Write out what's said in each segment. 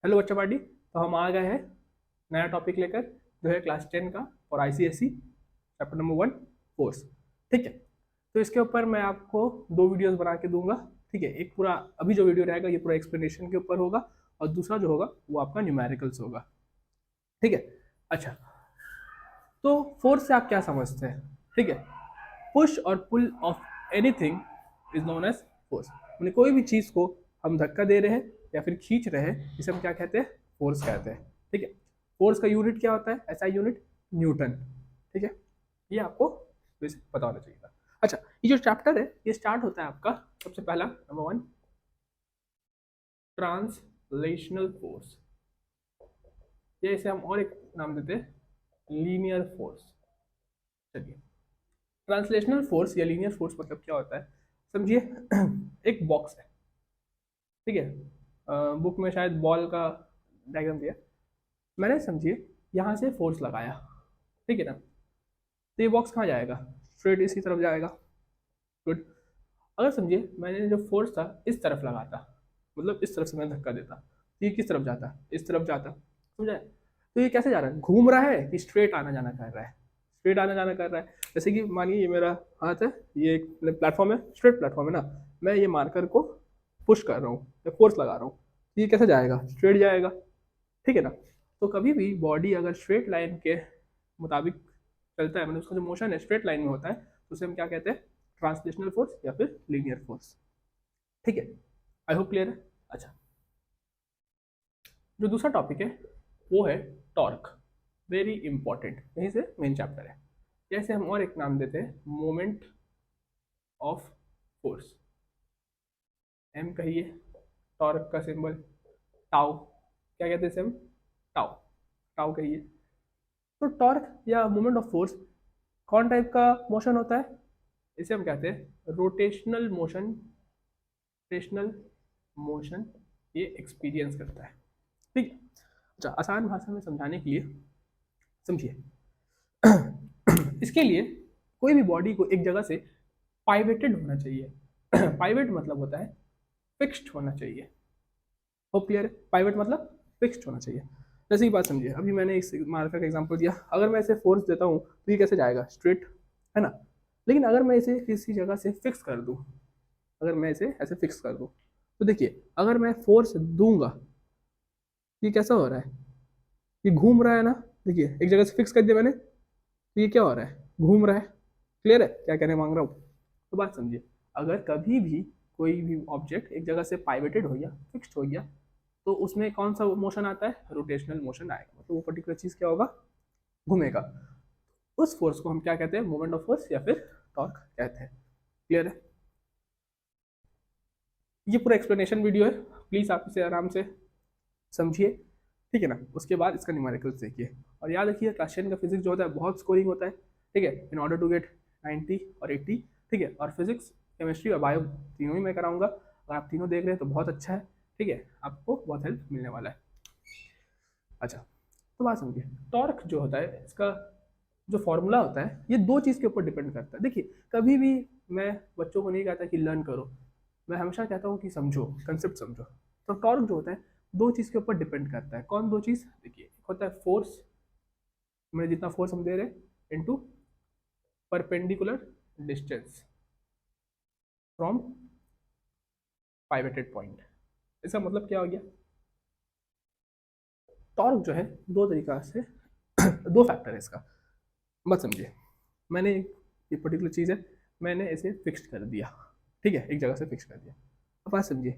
Hello बच्चा party. तो हम आ गए हैं नया टॉपिक लेकर, जो है क्लास 10 का और आईसीएसई चैप्टर नंबर 1 फोर्स। ठीक है, तो इसके ऊपर मैं आपको 2 वीडियोस बना के दूंगा। ठीक है, एक पूरा अभी जो वीडियो रहेगा ये पूरा एक्सप्लेनेशन के ऊपर होगा, और दूसरा जो होगा वो आपका न्यूमेरिकल्स होगा। ठीक है, अच्छा, तो फोर्स से आप क्या समझते हैं? ठीक है, पुश और pull of anything is known as force. मैंने कोई भी चीज़ को हम धक्का दे रहे हैं या फिर खींच रहे हैं, इसे हम क्या कहते हैं? फोर्स कहते हैं। ठीक है, फोर्स का यूनिट क्या होता है? ऐसा यूनिट न्यूटन। ठीक है, ये आपको बेसिक पता होना चाहिए था। अच्छा, ये जो चैप्टर है ये स्टार्ट होता है आपका सबसे पहला नंबर 1 ट्रांसलेशनल फोर्स, या इसे हम और एक नाम देते हैं लीनियर फोर्स। चलिए, ट्रांसलेशनल फोर्स या लीनियर फोर्स मतलब क्या होता है? समझिए एक बॉक्स है। ठीक है, बुक में शायद बॉल का डायग्राम दिया, मैंने समझिए यहाँ से फोर्स लगाया। ठीक है ना, तो ये बॉक्स कहाँ जाएगा? स्ट्रेट इसी तरफ जाएगा। गुड। अगर समझिए मैंने जो फोर्स था इस तरफ लगाता, मतलब इस तरफ से मैं धक्का देता, तो ये किस तरफ जाता? इस तरफ जाता। समझा? तो ये कैसे जा रहा है? घूम रहा है कि स्ट्रेट आना जाना कर रहा है? स्ट्रेट आना जाना कर रहा है। जैसे कि मानिए ये मेरा हाथ है, ये एक प्लेटफॉर्म है, स्ट्रेट प्लेटफॉर्म है ना, मैं ये मार्कर को पुश कर रहा हूँ या फोर्स लगा रहा हूँ, तो ये कैसे जाएगा? स्ट्रेट जाएगा। ठीक है ना, तो कभी भी बॉडी अगर स्ट्रेट लाइन के मुताबिक चलता है, मतलब उसका जो मोशन है स्ट्रेट लाइन में होता है, तो उसे हम क्या कहते हैं? ट्रांसलेशनल फोर्स या फिर लीनियर फोर्स। ठीक है, आई होप क्लियर है। अच्छा, जो दूसरा टॉपिक है वो है टॉर्क। वेरी इंपॉर्टेंट, यहीं से मेन चैप्टर है। जैसे हम और एक नाम देते हैं मोमेंट ऑफ फोर्स, एम कहिए, टॉर्क का सिंबल टाउ, क्या कहते हैं इसे हम? टाउ। टाउ कहिए। तो टॉर्क या मोमेंट ऑफ फोर्स कौन टाइप का मोशन होता है? इसे हम कहते हैं रोटेशनल मोशन। रोटेशनल मोशन ये एक्सपीरियंस करता है। ठीक है, अच्छा, आसान भाषा में समझाने के लिए समझिए इसके लिए कोई भी बॉडी को एक जगह से पाइवेटेड होना चाहिए। पाइवेट मतलब होता है फिक्स्ड होना चाहिए। होप क्लियर है? पाइवेट मतलब फिक्स्ड होना चाहिए। जैसे ही बात समझिए, अभी मैंने इस मार्कर का एग्जांपल दिया, अगर मैं इसे फोर्स देता हूँ तो ये कैसे जाएगा? स्ट्रेट, है ना। लेकिन अगर मैं इसे किसी जगह से फिक्स कर दूँ, अगर मैं इसे ऐसे फिक्स कर दूँ, तो देखिए अगर मैं फोर्स दूंगा, ये कैसा हो रहा है? ये घूम रहा है ना। देखिए एक जगह से फिक्स कर दिया मैंने, तो ये क्या हो रहा है? घूम रहा है। क्लियर है क्या कहने मांग रहा हूँ? तो बात समझिए, अगर कभी भी कोई भी ऑब्जेक्ट एक जगह से पाइवेटेड हो गया, फिक्स्ड हो गया, तो उसमें कौन सा मोशन आता है? रोटेशनल मोशन आएगा, मतलब वो पर्टिकुलर चीज क्या होगा? घूमेगा। उस फोर्स को हम क्या कहते हैं? मोमेंट ऑफ फोर्स या फिर टॉर्क कहते हैं। क्लियर है? ये पूरा एक्सप्लेनेशन वीडियो है, प्लीज आप इसे आराम से समझिए। ठीक है ना, उसके बाद इसका न्यूमेरिकल देखिए, और याद रखिए क्लास 10 का फिजिक्स जो होता है बहुत स्कोरिंग होता है। ठीक है, इन ऑर्डर टू गेट 90 और 80। ठीक है, और फिजिक्स, केमिस्ट्री और बायो तीनों ही मैं कराऊंगा। अगर आप तीनों देख रहे हैं तो बहुत अच्छा है। ठीक है, आपको बहुत हेल्प मिलने वाला है। अच्छा, तो बात समझिए, टॉर्क जो होता है इसका जो फॉर्मूला होता है ये दो चीज़ के ऊपर डिपेंड करता है। देखिए कभी भी मैं बच्चों को नहीं कहता कि लर्न करो, मैं हमेशा कहता हूँ कि समझो, कंसेप्ट समझो। तो टॉर्क जो होता है दो चीज़ के ऊपर डिपेंड करता है। कौन दो चीज़? देखिए, एक होता है फोर्स, मैंने जितना फोर्स हम दे रहे हैं into perpendicular distance from pivoted point. इसका मतलब क्या हो गया? टॉर्क जो है दो तरीका से दो फैक्टर है इसका, मत समझिए। मैंने ये पर्टिकुलर चीज़ है, मैंने इसे फिक्स कर दिया। ठीक है, एक जगह से फिक्स कर दिया। अब बात समझिए,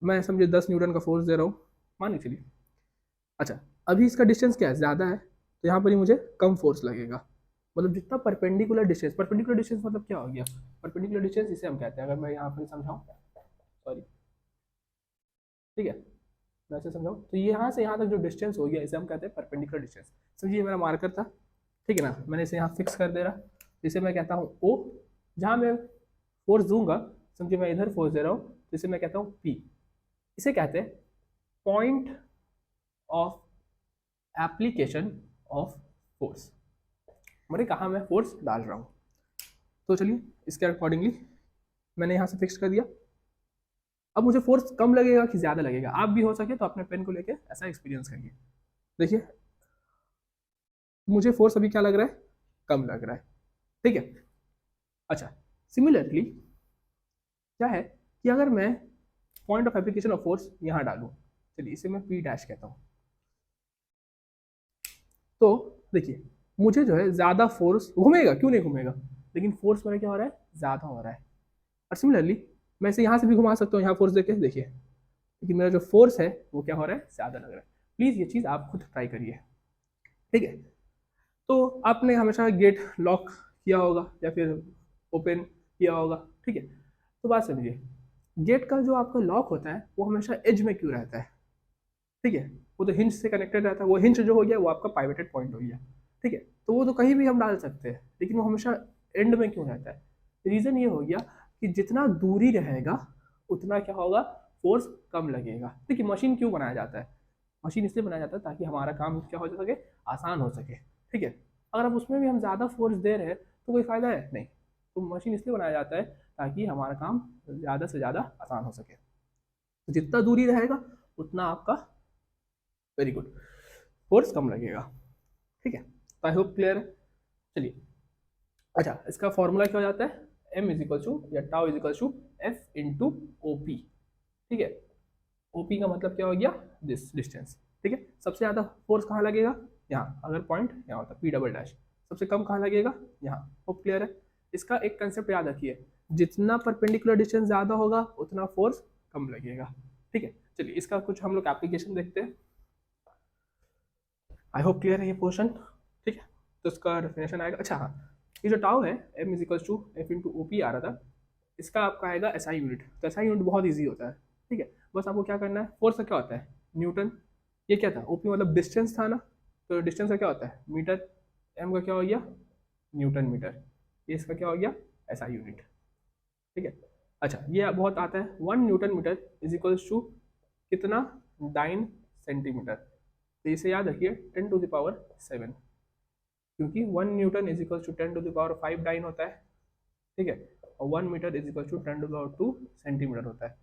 मैं समझिए 10 न्यूटन का फोर्स दे रहा हूँ, मान के चलिए। अच्छा, अभी इसका डिस्टेंस क्या है? ज़्यादा है, तो यहाँ पर ही मुझे कम फोर्स लगेगा। मतलब जितना परपेंडिकुलर डिस्टेंस, परपेंडिकुलर डिस्टेंस मतलब क्या हो गया? परपेंडिकुलर डिस्टेंस इसे हम कहते हैं, अगर मैं यहाँ पर समझाऊँ, सॉरी, ठीक है, मैं ऐसे समझाऊँ तो यहाँ से यहाँ तक जो डिस्टेंस हो गया इसे हम कहते हैं परपेंडिकुलर डिस्टेंस। समझिए मेरा मार्कर था, ठीक है ना, मैंने इसे यहाँ फिक्स कर दे रहा, इसे मैं कहता हूँ ओ। जहाँ मैं फोर्स दूंगा, समझिए मैं इधर फोर्स दे रहा हूँ, तो इसे मैं कहता हूँ पी। इसे कहते हैं point of application of force, मतलब कहाँ मैं फोर्स डाल रहा हूँ। तो चलिए इसके अकॉर्डिंगली मैंने यहाँ से फिक्स कर दिया। अब मुझे फोर्स कम लगेगा कि ज़्यादा लगेगा, आप भी हो सके तो अपने पेन को लेके ऐसा एक्सपीरियंस करिए। देखिए मुझे फोर्स अभी क्या लग रहा है, कम लग रहा है, ठीक है। अच्छा, सिमिलरली क्या है कि अगर मैं point of application of force यहाँ डालूँ, चलिए इसे मैं पी डैश कहता हूँ, तो देखिए मुझे जो है ज़्यादा फोर्स घूमेगा, क्यों नहीं घूमेगा, लेकिन फोर्स मेरा क्या हो रहा है, ज़्यादा हो रहा है। और सिमिलरली मैं इसे यहाँ से भी घुमा सकता हूँ, यहाँ फोर्स देके देखिए, लेकिन मेरा जो फोर्स है वो क्या हो रहा है, ज़्यादा लग रहा है। प्लीज़ ये चीज़ आप खुद ट्राई करिए, ठीक है। तो आपने हमेशा गेट लॉक किया होगा या फिर ओपन किया होगा, ठीक है। तो बात समझिए, गेट का जो आपका लॉक होता है वो हमेशा एज में क्यों रहता है, ठीक है। वो तो हिंज से कनेक्टेड रहता है, वो हिंज जो हो गया वो आपका पाइवेटेड पॉइंट हो गया, ठीक है। तो वो तो कहीं भी हम डाल सकते हैं, लेकिन वो हमेशा एंड में क्यों रहता है, रीज़न ये हो गया कि जितना दूरी रहेगा उतना क्या होगा, फोर्स कम लगेगा। देखिए मशीन क्यों बनाया जाता है, मशीन इसलिए बनाया जाता है ताकि हमारा काम क्या हो सके, आसान हो सके, ठीक है। अगर अब उसमें भी हम ज़्यादा फोर्स दे रहे हैं तो कोई फ़ायदा है नहीं। तो मशीन इसलिए बनाया जाता है ताकि हमारा काम ज़्यादा से ज़्यादा आसान हो सके। तो जितना दूरी रहेगा उतना आपका वेरी गुड फोर्स कम लगेगा, ठीक है। तो आई होप क्लियर है। चलिए, अच्छा इसका फॉर्मूला क्या हो जाता है, एम इज इक्वल टू या tau is equal to F into O P, ठीक है। ओपी का मतलब क्या हो गया, दिस डिस्टेंस, ठीक है। सबसे ज़्यादा फोर्स कहाँ लगेगा, यहाँ, अगर पॉइंट यहाँ होता पी डबल डैश। सबसे कम कहाँ लगेगा, यहाँ। होप क्लियर है। इसका एक कंसेप्ट याद रखिए, जितना परपेंडिकुलर डिस्टेंस ज़्यादा होगा उतना फोर्स कम लगेगा, ठीक है। चलिए इसका कुछ हम लोग एप्लीकेशन देखते हैं। आई होप क्लियर है ये पोर्शन, ठीक है। तो इसका डेफिनेशन आएगा, अच्छा हाँ, ये जो टाउ है M is equal to F into O P आ रहा था, इसका आपका आएगा एसआई यूनिट। तो एसआई यूनिट बहुत ईजी होता है, ठीक है। बस आपको क्या करना है, फोर्स का क्या होता है, न्यूटन। ये क्या था, ओपी मतलब डिस्टेंस था ना, तो डिस्टेंस का क्या होता है, मीटर। एम का क्या हो गया, न्यूटन मीटर। ये इसका क्या हो गया, एसआई यूनिट, ठीक है। अच्छा ये बहुत आता है, 1 newton metre is equals to कितना, 9 सेंटीमीटर। तो इसे याद रखिए 10⁻⁷, क्योंकि 1 newton is equal to 10⁵ dyne होता है, ठीक है। और 1 metre is equal to 10⁻² centimetre होता है।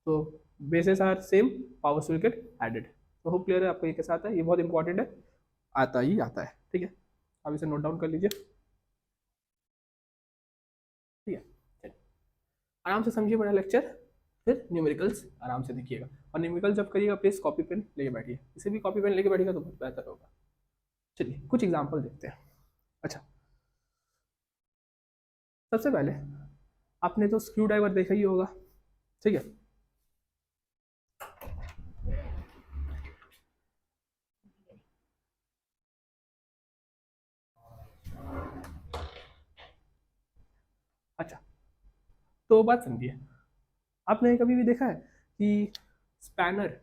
तो basis are same, powers will get added. तो होप क्लियर है आपको ये के साथ है, ये बहुत इंपॉर्टेंट है, आता ही आता है, ठीक है। आप इसे नोट डाउन कर लीजिए, ठीक है। चलिए आराम से समझिए मेरा लेक्चर, फिर न्यूमेरिकल्स आराम से देखिएगा। और न्यूमेरिकल जब करिएगा प्लीज़ कॉपी पेन लेके बैठिए, इसे भी कॉपी पेन लेके बैठिएगा तो बहुत बेहतर होगा। चलिए कुछ एग्जाम्पल देखते हैं। अच्छा सबसे पहले आपने तो स्क्रू ड्राइवर देखा ही होगा, ठीक है। अच्छा तो बात समझिए, आपने कभी भी देखा है कि स्पैनर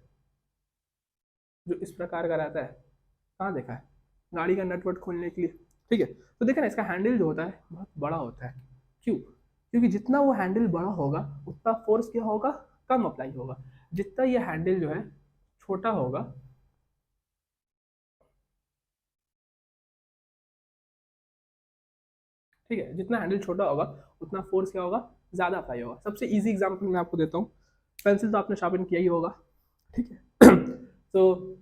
जो इस प्रकार का रहता है, कहाँ देखा है, गाड़ी का नट वट खोलने के लिए, ठीक है। तो देखा ना इसका हैंडल जो होता है बहुत बड़ा होता है, क्यों, क्योंकि जितना वो हैंडल बड़ा होगा उतना फोर्स क्या होगा, कम अप्लाई होगा। जितना ये हैंडल जो है छोटा होगा, ठीक है, जितना हैंडल छोटा होगा उतना फोर्स क्या होगा, ज़्यादा अप्लाई होगा। सबसे इजी एग्जांपल मैं आपको देता हूँ, पेंसिल तो आपने शार्पन किया ही होगा, ठीक है। तो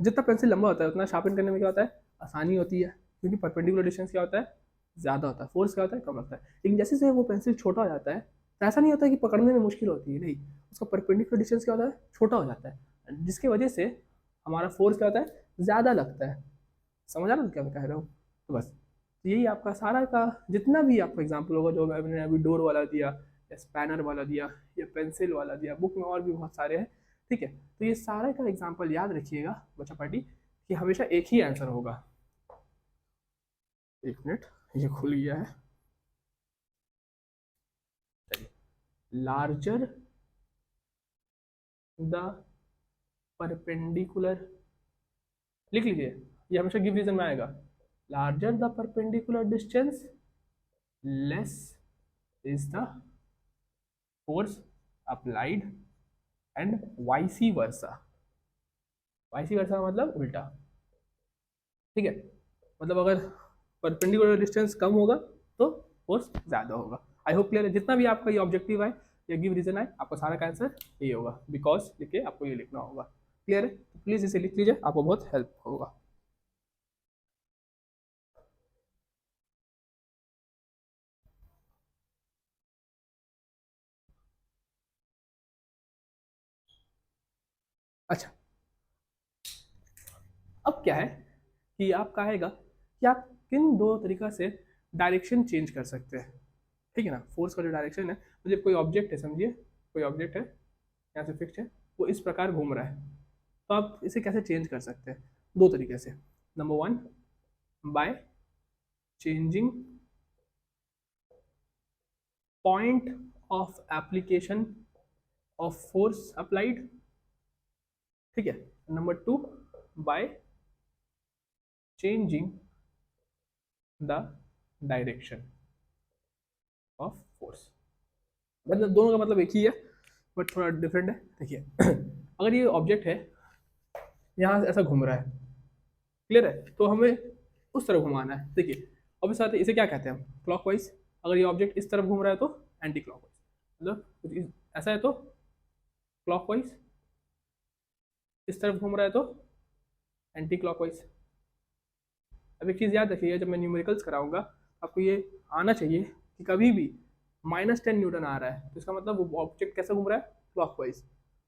जितना पेंसिल लंबा होता है उतना शार्पन करने में क्या होता है, आसानी होती है, क्योंकि परपेंडिकुलर डिस्टेंस क्या होता है, ज़्यादा होता है, फोर्स क्या होता है, कम लगता है। लेकिन जैसे जैसे वो पेंसिल छोटा हो जाता है तो ऐसा नहीं होता है कि पकड़ने में मुश्किल होती है, नहीं, उसका परपेंडिकुलर डिस्टेंस क्या होता है, छोटा हो जाता है, जिसकी वजह से हमारा फोर्स क्या होता है, ज़्यादा लगता है। समझ आ रहा है क्या मैं कह रहा हूँ, तो बस यही आपका सारा का जितना भी आपका एग्जाम्पल होगा, जो मैंने अभी डोर वाला दिया या स्पैनर वाला दिया या पेंसिल वाला दिया, बुक में और भी बहुत सारे हैं, ठीक है। तो ये सारे का एग्जाम्पल याद रखिएगा बच्चा पार्टी, कि हमेशा एक ही आंसर होगा। एक मिनट, ये खुल गया है, लार्जर द परपेंडिकुलर, लिख लीजिए, ये हमेशा गिव रीजन में आएगा, larger the perpendicular distance less is the force applied and vice versa. Vice versa मतलब उल्टा, ठीक है। मतलब अगर परपेंडिकुलर डिस्टेंस कम होगा तो फोर्स ज़्यादा होगा। आई होप क्लियर है, जितना भी आपका ये ऑब्जेक्टिव है या गिव रीजन आए, आपका सारा का आंसर यही होगा, बिकॉज लिख के आपको ये लिखना होगा। क्लियर है? तो प्लीज इसे लिख लीजिए, आपको बहुत हेल्प होगा। अच्छा, अब क्या है कि आपका आएगा कि आप किन दो तरीका से डायरेक्शन चेंज कर सकते हैं। ठीक है ना, फोर्स का जो डायरेक्शन है, मतलब कोई ऑब्जेक्ट है, समझिए कोई ऑब्जेक्ट है यहाँ से फिक्स है, वो इस प्रकार घूम रहा है, तो आप इसे कैसे चेंज कर सकते हैं? दो तरीके से। Number one, by changing point of application of force applied. ठीक है। Number two, by changing the direction of force. मतलब दोनों का मतलब एक ही है, बट थोड़ा डिफरेंट है। देखिए अगर ये ऑब्जेक्ट है यहाँ से ऐसा घूम रहा है, क्लियर है, तो हमें उस तरफ घुमाना है। देखिए अब इस साथ इसे क्या कहते हैं हम, क्लॉकवाइज। अगर ये ऑब्जेक्ट इस तरफ घूम रहा है तो एंटी क्लॉकवाइज, मतलब ऐसा है तो क्लॉकवाइज, इस तरफ घूम रहा है तो एंटी क्लॉकवाइज। अब एक चीज़ याद रखिएगा, जब मैं न्यूमेरिकल्स कराऊंगा आपको ये आना चाहिए कि कभी भी -10 न्यूटन आ रहा है तो इसका मतलब वो ऑब्जेक्ट कैसे घूम रहा है, क्लॉकवाइज।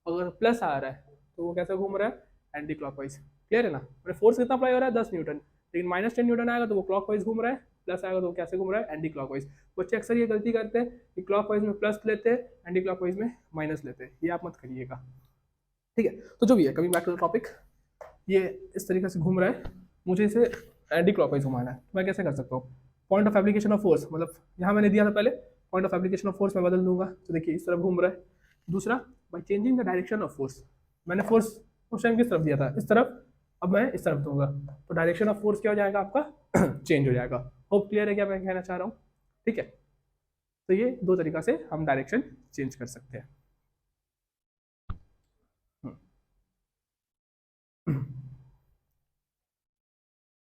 अगर प्लस आ रहा है तो वो कैसे घूम रहा है, एंटी क्लॉकवाइज। क्लियर है ना? मैंने फोर्स कितना अप्लाई हो रहा है, 10 न्यूटन, लेकिन -10 न्यूटन आएगा तो वो क्लॉकवाइज घूम रहा है, प्लस आएगा तो वो कैसे घूम रहा है, एंटी क्लॉकवाइज। बच्चे अक्सर ये गलती करते हैं कि क्लॉकवाइज में प्लस लेते हैं, एंटी क्लॉकवाइज में माइनस लेते हैं, ये आप मत करिएगा। ठीक है, तो जो भी है, coming back to the topic, ये इस तरीके से घूम रहा है, मुझे इसे एंटी क्लॉकवाइज घुमाना है, तो मैं कैसे कर सकता हूँ? Point of application of force, मतलब यहाँ मैंने दिया था पहले, point of application of force मैं बदल दूंगा, तो देखिए इस तरफ घूम रहा है। दूसरा, by changing the direction of force, मैंने फोर्स उस टाइम किस तरफ दिया था, इस तरफ, अब मैं इस तरफ दूंगा, तो डायरेक्शन ऑफ फोर्स क्या हो जाएगा आपका, चेंज हो जाएगा। होप क्लियर है क्या मैं कहना चाह रहा हूँ? ठीक है, तो ये दो तरीका से हम डायरेक्शन चेंज कर सकते हैं।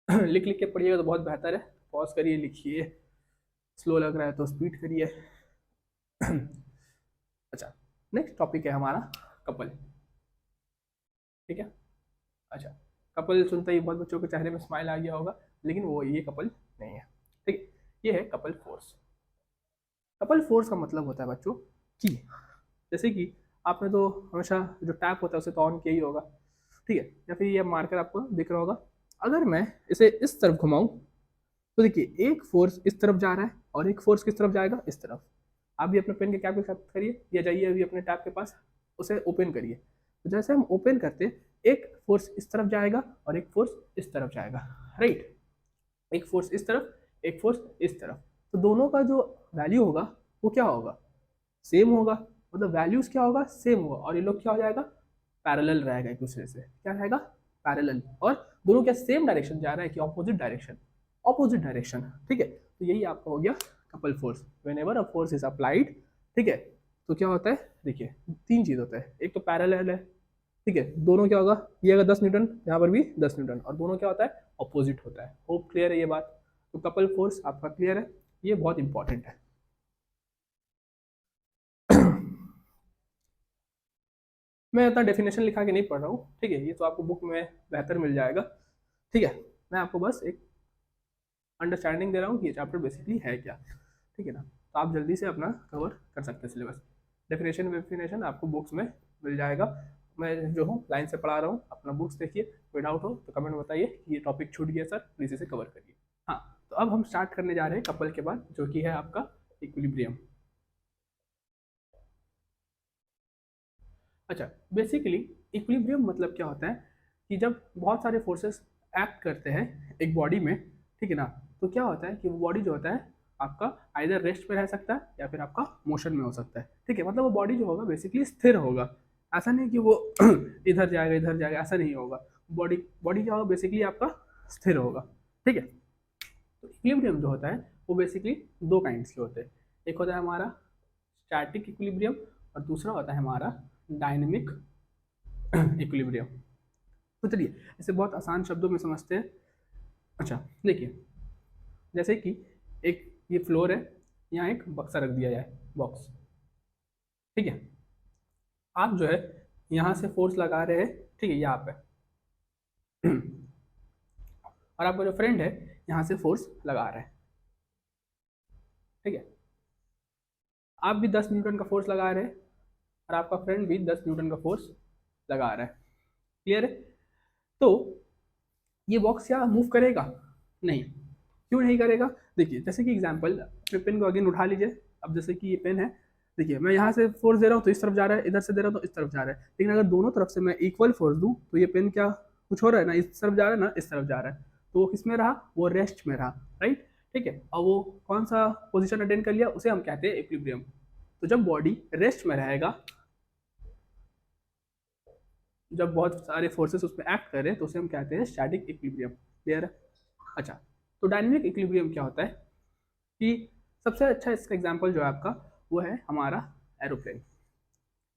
लिख लिख के पढ़िएगा तो बहुत बेहतर है, पॉज करिए लिखिए, स्लो लग रहा है तो स्पीड करिए। अच्छा, नेक्स्ट टॉपिक है हमारा कपल। ठीक है। अच्छा, कपल सुनते ही बहुत बच्चों के चेहरे में स्माइल आ गया होगा, लेकिन वो ये कपल नहीं है। ठीक है, ये है कपल फोर्स। कपल फोर्स का मतलब होता है बच्चों कि जैसे कि आपने तो हमेशा जो टैप होता है उसे तो ऑन किया ही होगा, ठीक है, या फिर ये मार्कर आपको दिख रहा होगा। अगर मैं इसे इस तरफ घुमाऊं तो देखिए एक फोर्स इस तरफ जा रहा है और एक फोर्स किस तरफ जाएगा, इस तरफ। आप भी अपने पेन के कैप के साथ करिए, या जाइए अभी अपने टैप के पास, उसे ओपन करिए। तो जैसे हम ओपन करते, एक फोर्स इस तरफ जाएगा और एक फोर्स इस तरफ जाएगा, राइट। एक फोर्स इस तरफ, एक फोर्स इस तरफ, तो दोनों का जो वैल्यू होगा वो क्या होगा, सेम होगा। मतलब वैल्यूज क्या होगा, सेम होगा, और ये लोग क्या हो जाएगा, पैरेलल रहेगा एक दूसरे से। क्या रहेगा, पैरेलल। और दोनों क्या सेम डायरेक्शन जा रहा है कि ऑपोजिट डायरेक्शन, ऑपोजिट डायरेक्शन। ठीक है, तो यही आपका हो गया couple force. When ever a force is applied, ठीक है, तो क्या होता है, देखिए तीन चीज होता है, एक तो पैरेलल है, ठीक है, दोनों क्या होगा, ये अगर 10 न्यूटन, यहाँ पर भी 10 न्यूटन, और दोनों क्या होता है, अपोजिट होता है। होप क्लियर है ये बात? तो कपल फोर्स आपका क्लियर है, ये बहुत इंपॉर्टेंट है। मैं इतना डेफिनेशन लिखा के नहीं पढ़ रहा हूँ, ठीक है, ये तो आपको बुक में बेहतर मिल जाएगा। ठीक है, मैं आपको बस एक अंडरस्टैंडिंग दे रहा हूँ कि ये चैप्टर बेसिकली है क्या। ठीक है ना, तो आप जल्दी से अपना कवर कर सकते हैं सिलेबस। डेफिनेशन वेफिनेशन आपको बुक्स में मिल जाएगा। मैं जो हूँ लाइन से पढ़ा रहा हूँ, अपना बुक्स देखिए, कोई डाउट हो तो कमेंट बताइए कि ये टॉपिक छूट गया सर, प्लीज़ इसे कवर करिए। हाँ, तो अब हम स्टार्ट करने जा रहे हैं कपल के बाद, जो कि है आपका इक्विलिब्रियम। अच्छा, बेसिकली इक्विलिब्रियम मतलब क्या होता है कि जब बहुत सारे फोर्सेस एक्ट करते हैं एक बॉडी में, ठीक है ना, तो क्या होता है कि वो बॉडी जो होता है आपका आइदर रेस्ट पे रह सकता है या फिर आपका मोशन में हो सकता है। ठीक है, मतलब वो बॉडी जो होगा बेसिकली स्थिर होगा, ऐसा नहीं कि वो इधर जाएगा, ऐसा नहीं होगा। बॉडी बॉडी क्या होगा, बेसिकली आपका स्थिर होगा। ठीक है, तो इक्विलिब्रियम जो होता है वो बेसिकली दो काइंड्स के होते हैं। एक होता है हमारा स्टैटिक इक्विलिब्रियम, और दूसरा होता है हमारा डायनेमिक इक्विलिब्रियम। तो चलिए इसे बहुत आसान शब्दों में समझते हैं। अच्छा देखिए, जैसे कि एक ये फ्लोर है, यहाँ एक बक्सा रख दिया जाए, बॉक्स, ठीक है, आप जो है यहाँ से फोर्स लगा रहे हैं, ठीक है, यहाँ पे और आपका जो फ्रेंड है यहाँ से फोर्स लगा रहा है, ठीक है, आप भी 10 न्यूटन का फोर्स लगा रहे हैं और आपका फ्रेंड भी 10 न्यूटन का फोर्स लगा रहा है। क्लियर है? तो ये बॉक्स क्या मूव करेगा? नहीं। क्यों नहीं करेगा? देखिए, जैसे कि एग्जांपल, अपने पेन को अगेन उठा लीजिए। अब जैसे कि ये पेन है, देखिए मैं यहाँ से फोर्स दे रहा हूँ तो इस तरफ जा रहा है, इधर से दे रहा हूँ तो इस तरफ जा रहा है, लेकिन अगर दोनों तरफ से मैं इक्वल फोर्स दूँ तो ये पेन क्या कुछ हो रहा है ना, इस तरफ जा रहा है ना इस तरफ जा रहा है, तो वो किस में रहा? वो रेस्ट में रहा, राइट? ठीक है, और वो कौन सा पोजिशन अटेंड कर लिया? उसे हम कहते हैं इक्विलिब्रियम। तो जब बॉडी रेस्ट में रहेगा, जब बहुत सारे फोर्सेस उस पर एक्ट कर रहे हैं, तो उसे हम कहते हैं स्टैटिक इक्विलिब्रियम। क्लियर है? अच्छा, तो डायनेमिक इक्विलिब्रियम क्या होता है कि सबसे अच्छा इसका एग्जांपल जो है आपका, वो है हमारा एरोप्लेन।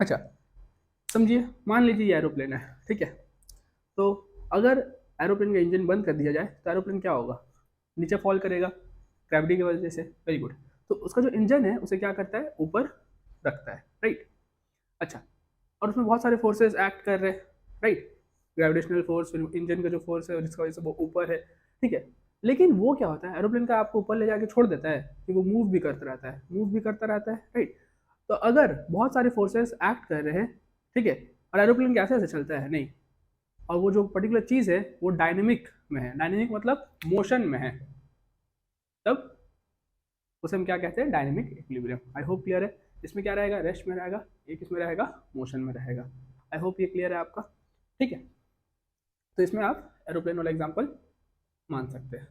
अच्छा, समझिए, मान लीजिए ये एरोप्लेन है, ठीक है, तो अगर एरोप्लेन का इंजन बंद कर दिया जाए तो एरोप्लेन क्या होगा? नीचे फॉल करेगा ग्रेविटी की वजह से। Very good. तो उसका जो इंजन है उसे क्या करता है? ऊपर रखता है, राइट? अच्छा, और उसमें बहुत सारे फोर्सेस एक्ट कर रहे हैं, राइट? ग्रेविटेशनल फोर्स, फिर इंजन का जो फोर्स है जिसका वजह से वो ऊपर है, ठीक है, लेकिन वो क्या होता है? एरोप्लेन का आपको ऊपर ले जाके छोड़ देता है कि वो मूव भी करता रहता है, मूव भी करता रहता है, राइट? तो अगर बहुत सारे फोर्सेस एक्ट कर रहे हैं, ठीक है, और एरोप्लेन कैसे ऐसे चलता है? नहीं, और वो जो पर्टिकुलर चीज़ है वो डायनेमिक में है। डायनेमिक मतलब मोशन में है, तब उसे हम क्या कहते हैं? Dynamic equilibrium. I hope clear है। इसमें क्या रहेगा? रेस्ट में रहेगा, एक इसमें रहेगा मोशन में रहेगा। आई होप ये क्लियर है आपका, ठीक है? तो इसमें आप एरोप्लेन वाला एग्जांपल मान सकते हैं।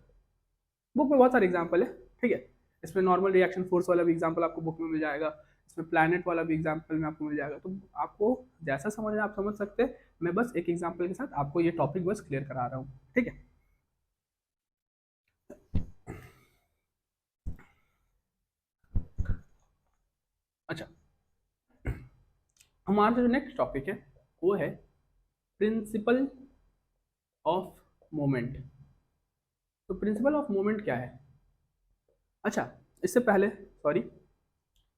बुक में बहुत सारे एग्जांपल है, ठीक है, इसमें नॉर्मल रिएक्शन फोर्स वाला भी एग्जांपल आपको बुक में मिल जाएगा, इसमें प्लैनेट वाला भी एग्जांपल में आपको मिल जाएगा। तो आपको जैसा समझना आप समझ सकते हैं। मैं बस एक एग्जांपल के साथ आपको ये टॉपिक बस क्लियर करा रहा हूँ, ठीक है? अच्छा, हमारा जो नेक्स्ट टॉपिक है वो है प्रिंसिपल ऑफ मोमेंट। तो प्रिंसिपल ऑफ मोमेंट क्या है? अच्छा, इससे पहले सॉरी,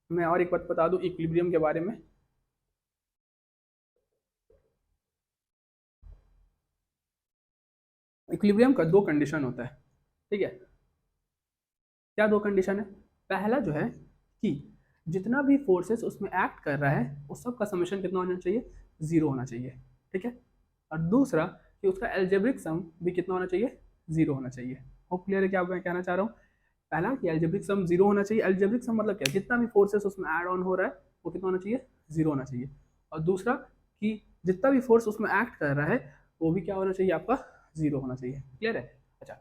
मैं और एक बात बता दूं इक्विलिब्रियम के बारे में। इक्विलिब्रियम का दो कंडीशन होता है, ठीक है? क्या दो कंडीशन है? पहला जो है कि जितना भी फोर्सेस उसमें एक्ट कर रहा है उस सब का समेशन कितना होना चाहिए? जीरो होना चाहिए, ठीक है? और दूसरा कि उसका एल्जेब्रिक सम भी कितना होना चाहिए? जीरो होना चाहिए। होप क्लियर है क्या मैं कहना चाह रहा हूँ? पहला कि एल्जेब्रिक सम जीरो होना चाहिए। एल्जेब्रिक सम मतलब क्या? जितना भी फोर्सेस उसमें ऐड ऑन हो रहा है वो कितना होना चाहिए? जीरो होना चाहिए। और दूसरा कि जितना भी फोर्स उसमें एक्ट कर रहा है वो भी क्या होना चाहिए? आपका जीरो होना चाहिए। क्लियर है? अच्छा,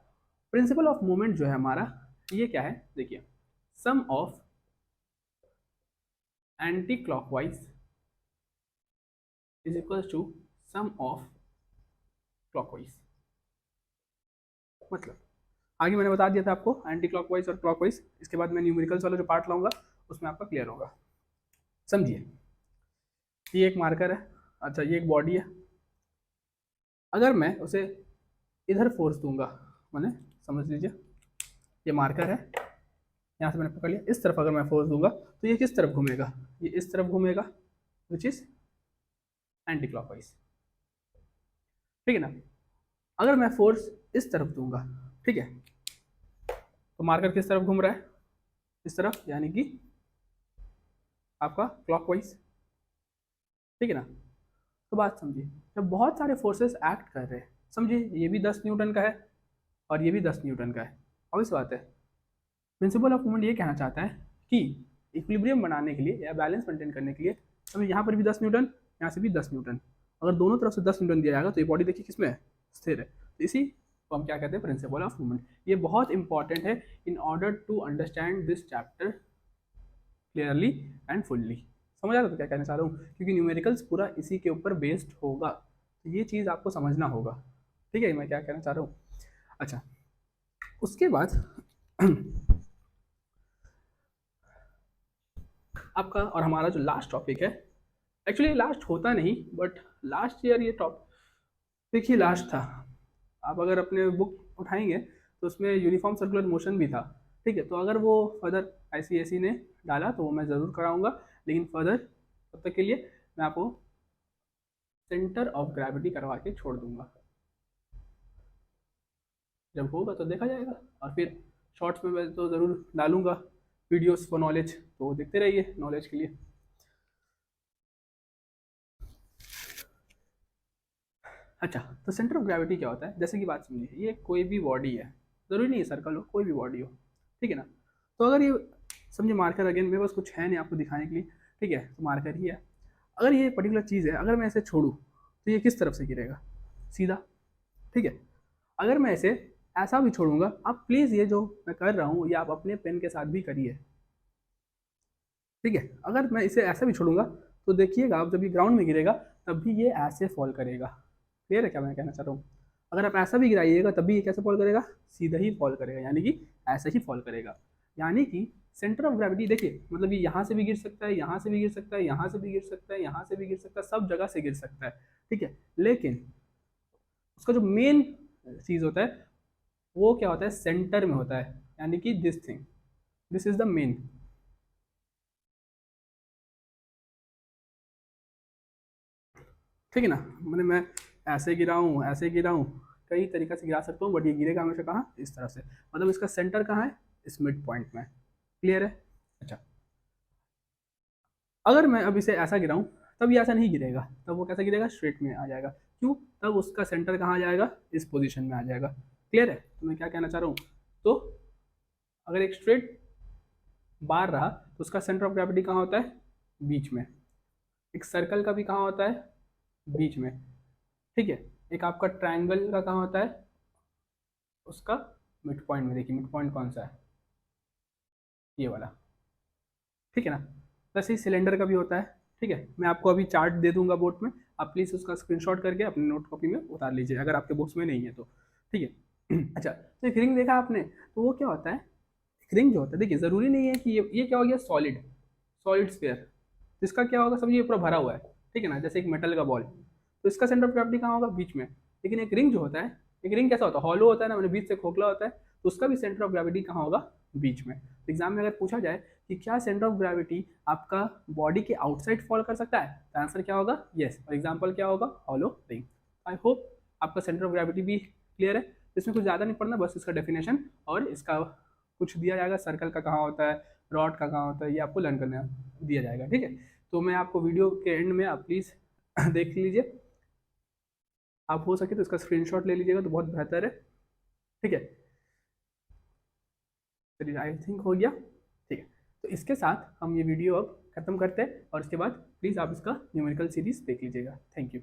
प्रिंसिपल ऑफ मोमेंट जो है हमारा, ये क्या है? देखिए, sum of anticlockwise is equal to sum of clockwise. मतलब आगे मैंने बता दिया था आपको एंटी क्लॉकवाइज और क्लॉकवाइज, इसके बाद मैं न्यूमेरिकल्स वाला जो पार्ट लाऊंगा उसमें आपका क्लियर होगा। समझिए, ये एक मार्कर है, अच्छा ये एक बॉडी है, अगर मैं उसे इधर फोर्स दूंगा, मैंने समझ लीजिए ये मार्कर है, यहाँ से मैंने पकड़ लिया, इस तरफ अगर मैं फोर्स दूंगा तो ये किस तरफ घूमेगा? ये इस तरफ घूमेगा, विच इज एंटी क्लॉकवाइज, ठीक है ना? अगर मैं फोर्स इस तरफ दूंगा, ठीक है, तो मार्कर किस तरफ घूम रहा है? इस तरफ, यानी कि आपका क्लॉकवाइज, ठीक है ना? तो बात समझिए, जब बहुत सारे फोर्सेस एक्ट कर रहे हैं, समझिए ये भी 10 न्यूटन का है और ये भी 10 न्यूटन का है, ऑब्वियस बात है। प्रिंसिपल ऑफ मूवमेंट ये कहना चाहता है कि इक्विलिब्रियम बनाने के लिए या बैलेंस मेंटेन करने के लिए समझिए यहाँ पर भी 10 न्यूटन, यहाँ से भी 10 न्यूटन, अगर दोनों तरफ से 10 न्यूटन दिया जाएगा तो ये बॉडी देखिए किसमें है? स्थिर है। तो इसी को हम क्या कहते हैं? Principle of movement. ये बहुत इंपॉर्टेंट है in order to understand this chapter clearly and fully. समझ आ रहा है क्या कहना चाह रहा हूँ? क्योंकि न्यूमेरिकल्स पूरा इसी के ऊपर बेस्ड होगा, तो ये चीज़ आपको समझना होगा, ठीक है? मैं क्या कहना चाह रहा हूँ। अच्छा, उसके बाद आपका और हमारा जो लास्ट टॉपिक है, एक्चुअली लास्ट होता नहीं बट लास्ट ईयर ये टॉपिक ही लास्ट था। आप अगर अपने बुक उठाएंगे तो उसमें यूनिफॉर्म सर्कुलर मोशन भी था, ठीक है? तो अगर वो फर्दर ICSE ने डाला तो वो मैं ज़रूर कराऊंगा, लेकिन फर्दर तब तक के लिए मैं आपको सेंटर ऑफ ग्रेविटी करवा के छोड़ दूंगा। जब होगा तो देखा जाएगा, और फिर शॉर्ट्स में मैं तो ज़रूर डालूंगा वीडियोस फॉर नॉलेज, तो देखते रहिए नॉलेज के लिए। अच्छा, तो सेंटर ऑफ ग्रेविटी क्या होता है, जैसे कि बात समझिए, ये कोई भी बॉडी है, ज़रूरी नहीं है सर्कल हो, कोई भी बॉडी हो, ठीक है ना। तो अगर ये समझे मार्कर, अगेन मेरे पास कुछ है नहीं आपको दिखाने के लिए, ठीक है, तो मार्कर ही है। अगर ये पर्टिकुलर चीज़ है, अगर मैं इसे छोड़ूँ तो ये किस तरफ से गिरेगा, सीधा, ठीक है। अगर मैं इसे ऐसा भी छोड़ूंगा, आप प्लीज़ ये जो मैं कर रहा हूँ ये आप अपने पेन के साथ भी करिए, ठीक है। अगर मैं इसे ऐसा भी छोड़ूंगा तो देखिएगा आप जब ये ग्राउंड में गिरेगा तब भी ये ऐसे फॉल करेगा। क्लियर है क्या मैं कहना चाह रहा हूँ। अगर आप ऐसा भी गिराइएगा तब भी ये कैसे फॉल करेगा, सीधा ही फॉल करेगा, यानी कि ऐसे ही फॉल करेगा। यानी कि सेंटर ऑफ ग्रेविटी देखिए, मतलब ये यहाँ से भी गिर सकता है, यहाँ से भी गिर सकता है, यहाँ से भी गिर सकता है, यहाँ से भी गिर सकता है, सब जगह से गिर सकता है, ठीक है। लेकिन उसका जो मेन चीज़ होता है वो क्या होता है, सेंटर में होता है, यानी कि this thing, this is the main. ठीक है ना, मैंने मैं ऐसे गिराऊं, ऐसे गिराऊं, कई तरीके से गिरा सकता हूँ, बट ये गिरेगा हमेशा कहाँ, इस तरह से, मतलब इसका सेंटर कहाँ है, इस मिड पॉइंट में। क्लियर है। अच्छा, अगर मैं अब इसे ऐसा गिराऊं तब ये ऐसा नहीं गिरेगा, तब वो कैसा गिरेगा, स्ट्रेट में आ जाएगा। क्यों, तब उसका सेंटर कहाँ आ जाएगा, इस पोजीशन में आ जाएगा। क्लियर है, तो मैं क्या कहना चाह रहा हूँ, तो अगर एक स्ट्रेट बार रहा तो उसका सेंटर ऑफ ग्रेविटी कहाँ होता है, बीच में। एक सर्कल का भी कहाँ होता है, बीच में, ठीक है। एक आपका ट्रायंगल का कहाँ होता है, उसका मिड पॉइंट में। देखिए मिड पॉइंट कौन सा है, ये वाला, ठीक है ना। वैसे ही सिलेंडर का भी होता है, ठीक है। मैं आपको अभी चार्ट दे दूंगा बोर्ड में, आप प्लीज़ उसका स्क्रीनशॉट करके अपने नोट कॉपी में उतार लीजिए अगर आपके बुक्स में नहीं है तो, ठीक है। अच्छा, तो एक रिंग देखा आपने, तो वो क्या होता है, एक रिंग जो होता है, देखिए ज़रूरी नहीं है कि ये क्या हो गया, सॉलिड, सॉलिड स्फीयर, तो इसका क्या होगा, समझिए पूरा भरा हुआ है, ठीक है ना, जैसे एक मेटल का बॉल, तो इसका सेंटर ऑफ ग्रेविटी कहाँ होगा, बीच में। लेकिन एक रिंग जो होता है, एक रिंग कैसा होता है, हॉलो होता है ना, मैंने बीच से खोखला होता है, तो उसका भी सेंटर ऑफ ग्रेविटी कहाँ होगा, बीच में। एग्जाम में अगर पूछा जाए कि क्या सेंटर ऑफ ग्रेविटी आपका बॉडी के आउटसाइड फॉल कर सकता है, तो आंसर क्या होगा, यस। और एग्जाम्पल क्या होगा, हॉलो रिंग। आई होप आपका सेंटर ऑफ ग्रेविटी भी क्लियर है। इसमें कुछ ज़्यादा नहीं पढ़ना, बस इसका डेफिनेशन और इसका कुछ दिया जाएगा, सर्कल का कहाँ होता है, रॉड का कहाँ होता है, ये आपको लर्न करने दिया जाएगा, ठीक है। तो मैं आपको वीडियो के एंड में आप प्लीज़ देख लीजिए, आप हो सके तो इसका स्क्रीनशॉट ले लीजिएगा तो बहुत बेहतर है, ठीक है। चलिए आई थिंक हो गया, ठीक है। तो इसके साथ हम ये वीडियो अब खत्म करते हैं, और इसके बाद प्लीज़ आप इसका न्यूमेरिकल सीरीज देख लीजिएगा। Thank you.